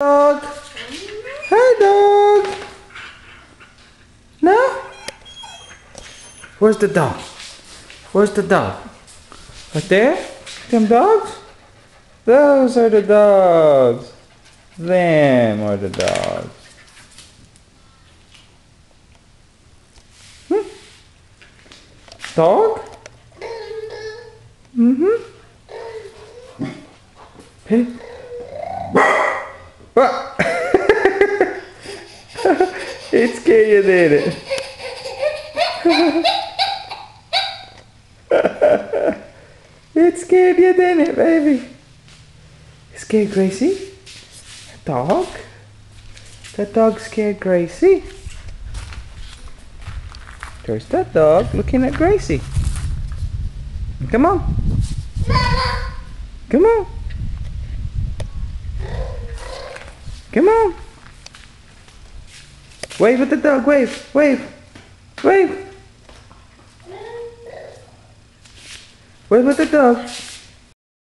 Dog. Hi, dog. No? Where's the dog? Where's the dog? Right there? Them dogs? Those are the dogs. Them are the dogs. Hmm? Dog? Mm-hmm. Hey. What? It scared you, did it? It scared you, didn't it, baby? You scared Gracie? That dog? That dog scared Gracie? There's that dog looking at Gracie. Come on. Come on. Come on. Wave at the dog. Wave. Wave. Wave. Wave at the dog.